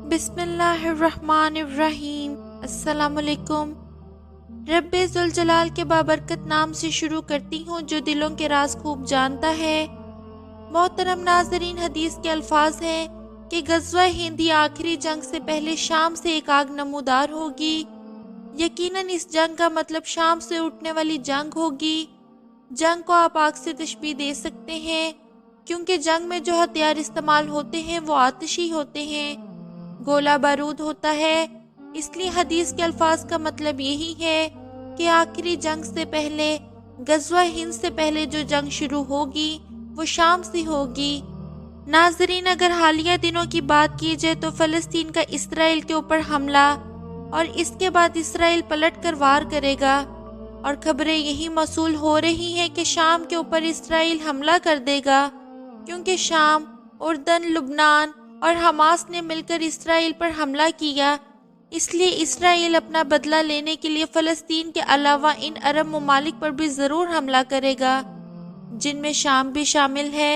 بسم اللہ الرحمن الرحیم۔ السلام علیکم۔ رب ذوالجلال کے بابرکت نام سے شروع کرتی ہوں جو دلوں کے راز خوب جانتا ہے۔ محترم ناظرین، حدیث کے الفاظ ہیں کہ غزوہ ہند یا آخری جنگ سے پہلے شام سے ایک آگ نمودار ہوگی۔ یقیناً اس جنگ کا مطلب شام سے اٹھنے والی جنگ ہوگی۔ جنگ کو آپ آگ سے تشبیہ دے سکتے ہیں کیونکہ جنگ میں جو ہتھیار استعمال ہوتے ہیں وہ آتشی ہوتے ہیں، گولہ بارود ہوتا ہے۔ اس لیے حدیث کے الفاظ کا مطلب یہی ہے کہ آخری جنگ سے پہلے، غزوہ ہند سے پہلے جو جنگ شروع ہوگی وہ شام سے ہوگی۔ ناظرین، اگر حالیہ دنوں کی بات کی جائے تو فلسطین کا اسرائیل کے اوپر حملہ اور اس کے بعد اسرائیل پلٹ کر وار کرے گا، اور خبریں یہی موصول ہو رہی ہیں کہ شام کے اوپر اسرائیل حملہ کر دے گا، کیونکہ شام، اردن، لبنان اور حماس نے مل کر اسرائیل پر حملہ کیا۔ اس لیے اسرائیل اپنا بدلہ لینے کے لیے فلسطین کے علاوہ ان عرب ممالک پر بھی ضرور حملہ کرے گا، جن میں شام بھی شامل ہے۔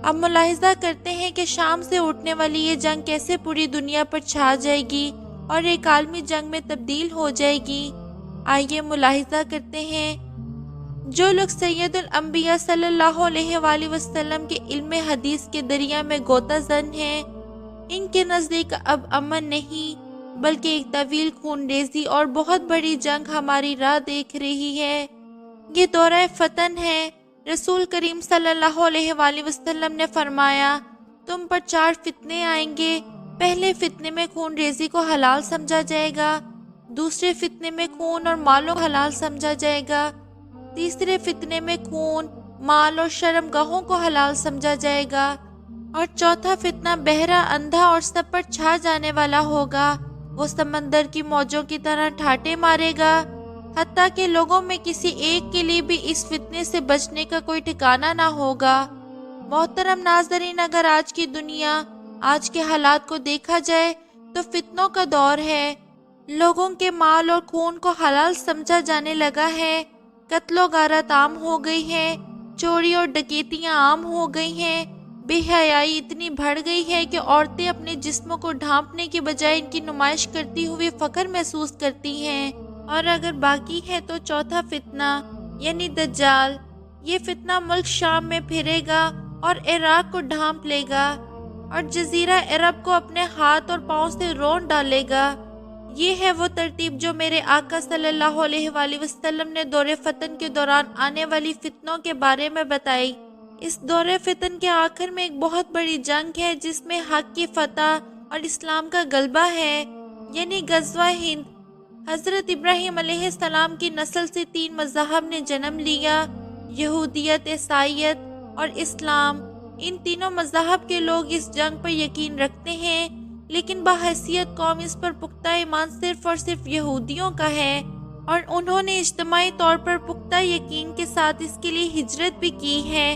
اب ملاحظہ کرتے ہیں کہ شام سے اٹھنے والی یہ جنگ کیسے پوری دنیا پر چھا جائے گی اور ایک عالمی جنگ میں تبدیل ہو جائے گی۔ آئیے ملاحظہ کرتے ہیں۔ جو لوگ سید الانبیاء صلی اللہ علیہ وآلہ وسلم کے علم حدیث کے دریا میں غوطہ زن ہیں، ان کے نزدیک اب امن نہیں بلکہ ایک طویل خون ریزی اور بہت بڑی جنگ ہماری راہ دیکھ رہی ہے۔ یہ دورہ فتن ہے۔ رسول کریم صلی اللہ علیہ وآلہ وسلم نے فرمایا، تم پر 4 فتنے آئیں گے۔ پہلے فتنے میں خون ریزی کو حلال سمجھا جائے گا، دوسرے فتنے میں خون اور مالوں کو حلال سمجھا جائے گا، تیسرے فتنے میں خون، مال اور شرم گاہوں کو حلال سمجھا جائے گا، اور چوتھا فتنہ بہرا، اندھا اور سب پر چھا جانے والا ہوگا۔ وہ سمندر کی موجوں کی طرح ٹھاٹے مارے گا، حتیٰ کہ لوگوں میں کسی ایک کے لیے بھی اس فتنے سے بچنے کا کوئی ٹھکانہ نہ ہوگا۔ محترم ناظرین، اگر آج کی دنیا، آج کے حالات کو دیکھا جائے تو فتنوں کا دور ہے۔ لوگوں کے مال اور خون کو حلال سمجھا جانے لگا ہے، قتل و غارت عام ہو گئی ہے، چوری اور ڈکیتیاں عام ہو گئی ہیں، بے حیائی اتنی بڑھ گئی ہے کہ عورتیں اپنے جسموں کو ڈھانپنے کے بجائے ان کی نمائش کرتی ہوئی فخر محسوس کرتی ہیں۔ اور اگر باقی ہے تو چوتھا فتنہ یعنی دجال، یہ فتنہ ملک شام میں پھرے گا اور عراق کو ڈھانپ لے گا اور جزیرہ عرب کو اپنے ہاتھ اور پاؤں سے رون ڈالے گا۔ یہ ہے وہ ترتیب جو میرے آقا صلی اللہ علیہ وآلہ وسلم نے دور فتن کے دوران آنے والی فتنوں کے بارے میں بتائی۔ اس دور فتن کے آخر میں ایک بہت بڑی جنگ ہے جس میں حق کی فتح اور اسلام کا غلبہ ہے، یعنی غزوہ ہند۔ حضرت ابراہیم علیہ السلام کی نسل سے 3 مذاہب نے جنم لیا، یہودیت، عیسائیت اور اسلام۔ ان تینوں مذاہب کے لوگ اس جنگ پر یقین رکھتے ہیں، لیکن بحیثیت قوم اس پر پختہ ایمان صرف اور صرف یہودیوں کا ہے، اور انہوں نے اجتماعی طور پر پختہ یقین کے ساتھ اس کے لیے ہجرت بھی کی ہے۔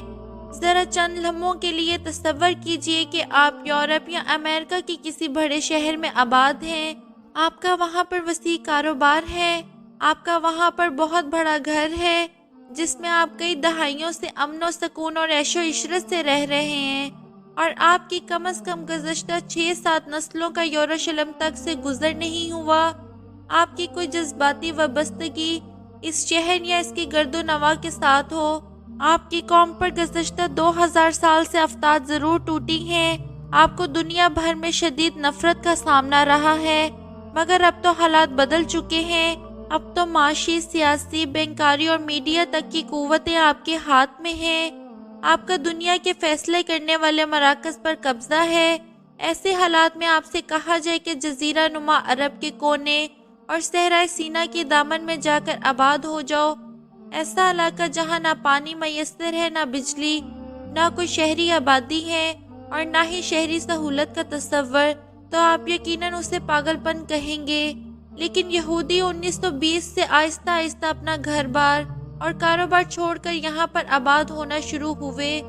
ذرا چند لمحوں کے لیے تصور کیجئے کہ آپ یورپ یا امریکہ کے کسی بڑے شہر میں آباد ہیں۔ آپ کا وہاں پر وسیع کاروبار ہے، آپ کا وہاں پر بہت بڑا گھر ہے جس میں آپ کئی دہائیوں سے امن و سکون اور عیش و عشرت سے رہ رہے ہیں، اور آپ کی کم از کم گزشتہ 6-7 نسلوں کا یروشلم تک سے گزر نہیں ہوا۔ آپ کی کوئی جذباتی وابستگی اس شہر یا اس کی گرد و نواح کے ساتھ ہو۔ آپ کی قوم پر گزشتہ 2000 سال سے افتاد ضرور ٹوٹی ہیں، آپ کو دنیا بھر میں شدید نفرت کا سامنا رہا ہے، مگر اب تو حالات بدل چکے ہیں۔ اب تو معاشی، سیاسی، بینکاری اور میڈیا تک کی قوتیں آپ کے ہاتھ میں ہیں۔ آپ کا دنیا کے فیصلے کرنے والے مراکز پر قبضہ ہے۔ ایسے حالات میں آپ سے کہا جائے کہ جزیرہ نما عرب کے کونے اور صحرائے سینا کے دامن میں جا کر آباد ہو جاؤ، ایسا علاقہ جہاں نہ پانی میسر ہے، نہ بجلی، نہ کوئی شہری آبادی ہے اور نہ ہی شہری سہولت کا تصور، تو آپ یقیناً اسے پاگل پن کہیں گے۔ لیکن یہودی 1920 سے آہستہ آہستہ اپنا گھر بار اور کاروبار چھوڑ کر یہاں پر آباد ہونا شروع ہوئے۔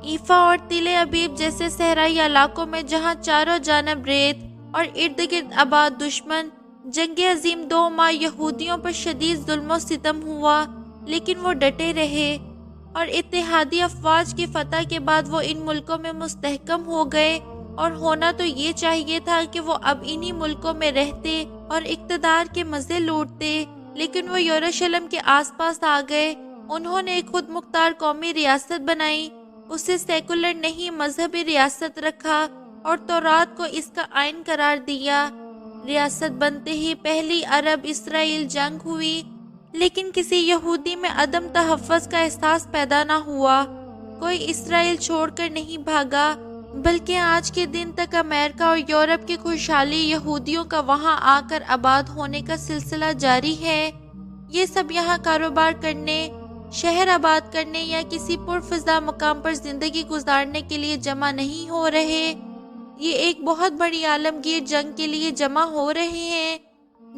ایفا اور تل ابیب جیسے صحرائی علاقوں میں جہاں چاروں جانب ریت اور ارد گرد آباد دشمن، جنگ عظیم 2 ماہ یہودیوں پر شدید ظلم و ستم ہوا، لیکن وہ ڈٹے رہے، اور اتحادی افواج کی فتح کے بعد وہ ان ملکوں میں مستحکم ہو گئے اور ہونا تو یہ چاہیے تھا کہ وہ اب انہی ملکوں میں رہتے اور اقتدار کے مزے لوٹتے، لیکن وہ یروشلم کے آس پاس آ گئے۔ انہوں نے ایک خود مختار قومی ریاست بنائی، اسے سیکولر نہیں مذہبی ریاست رکھا اور تورات کو اس کا آئین قرار دیا۔ ریاست بنتے ہی پہلی عرب اسرائیل جنگ ہوئی، لیکن کسی یہودی میں عدم تحفظ کا احساس پیدا نہ ہوا۔ کوئی اسرائیل چھوڑ کر نہیں بھاگا، بلکہ آج کے دن تک امریکہ اور یورپ کی خوشحالی یہودیوں کا وہاں آ کر آباد ہونے کا سلسلہ جاری ہے۔ یہ سب یہاں کاروبار کرنے، شہر آباد کرنے یا کسی پرفضا مقام پر زندگی گزارنے کے لیے جمع نہیں ہو رہے، یہ ایک بہت بڑی عالمگیر جنگ کے لیے جمع ہو رہے ہیں،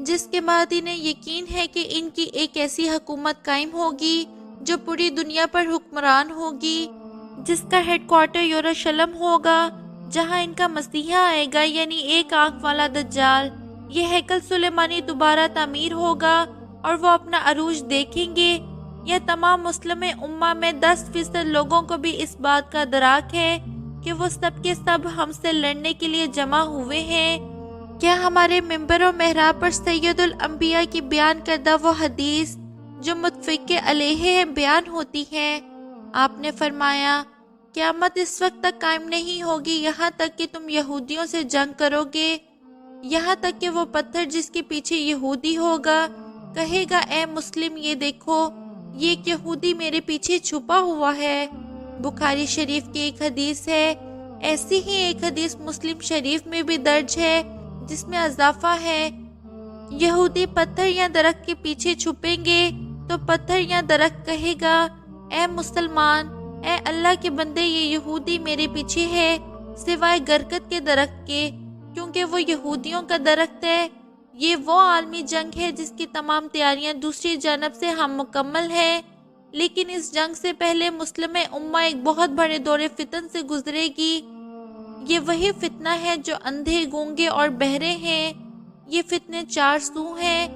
جس کے بعد انہیں یقین ہے کہ ان کی ایک ایسی حکومت قائم ہوگی جو پوری دنیا پر حکمران ہوگی، جس کا ہیڈ کوارٹر یروشلم ہوگا، جہاں ان کا مسیحا آئے گا، یعنی ایک آنکھ والا دجال۔ یہ ہیکل سلیمانی دوبارہ تعمیر ہوگا اور وہ اپنا عروج دیکھیں گے۔ یہ تمام مسلم امہ میں 10% لوگوں کو بھی اس بات کا ادراک ہے کہ وہ سب کے سب ہم سے لڑنے کے لیے جمع ہوئے ہیں۔ کیا ہمارے ممبر و محراب پر سید الانبیاء کی بیان کردہ وہ حدیث جو متفق کے علیہ ہے بیان ہوتی ہے؟ آپ نے فرمایا، قیامت اس وقت تک قائم نہیں ہوگی یہاں تک کہ تم یہودیوں سے جنگ کرو گے، یہاں تک کہ وہ پتھر جس کے پیچھے یہودی ہوگا کہے گا، اے مسلم یہ دیکھو، یہ ایک یہودی میرے پیچھے چھپا ہوا ہے۔ بخاری شریف کی ایک حدیث ہے۔ ایسی ہی ایک حدیث مسلم شریف میں بھی درج ہے جس میں اضافہ ہے، یہودی پتھر یا درخت کے پیچھے چھپیں گے تو پتھر یا درخت کہے گا، اے مسلمان، اے اللہ کے بندے، یہ یہودی میرے پیچھے ہے سوائے گرگد کے درخت کے، کیونکہ وہ یہودیوں کا درخت ہے۔ یہ وہ عالمی جنگ ہے جس کی تمام تیاریاں دوسری جانب سے ہم مکمل ہیں، لیکن اس جنگ سے پہلے مسلم امہ ایک بہت بڑے دور فتن سے گزرے گی۔ یہ وہی فتنہ ہے جو اندھے، گونگے اور بہرے ہیں۔ یہ فتنے 4 سو ہیں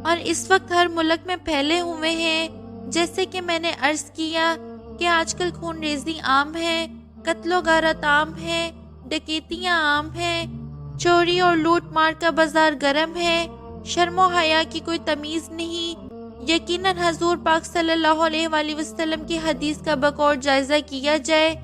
اور اس وقت ہر ملک میں پھیلے ہوئے ہیں۔ جیسے کہ میں نے عرض کیا کہ آج کل خون ریزی عام ہے، قتل و غارت عام ہے، ڈکیتیاں عام ہیں، چوری اور لوٹ مار کا بازار گرم ہے، شرم و حیا کی کوئی تمیز نہیں۔ یقیناً حضور پاک صلی اللہ علیہ وآلہ وسلم کی حدیث کا بغور جائزہ کیا جائے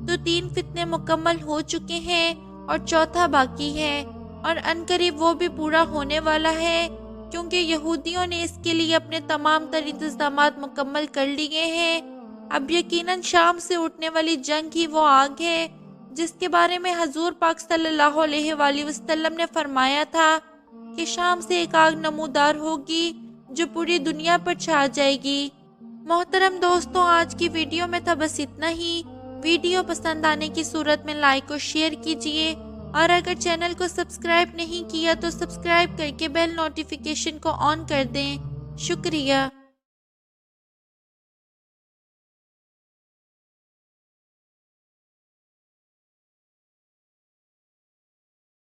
تو 3 فتنے مکمل ہو چکے ہیں اور 4تھا باقی ہے، اور عنقریب وہ بھی پورا ہونے والا ہے، کیونکہ یہودیوں نے اس کے لیے اپنے تمام تر انتظامات مکمل کر لیے ہیں۔ اب یقیناً شام سے اٹھنے والی جنگ ہی وہ آگ ہے جس کے بارے میں حضور پاک صلی اللہ علیہ وآلہ وسلم نے فرمایا تھا کہ شام سے ایک آگ نمودار ہوگی جو پوری دنیا پر چھا جائے گی۔ محترم دوستوں، آج کی ویڈیو میں تھا بس اتنا ہی۔ ویڈیو پسند آنے کی صورت میں لائک اور شیئر کیجیے، اور اگر چینل کو سبسکرائب نہیں کیا تو سبسکرائب کر کے بیل نوٹیفیکیشن کو آن کر دیں۔ شکریہ۔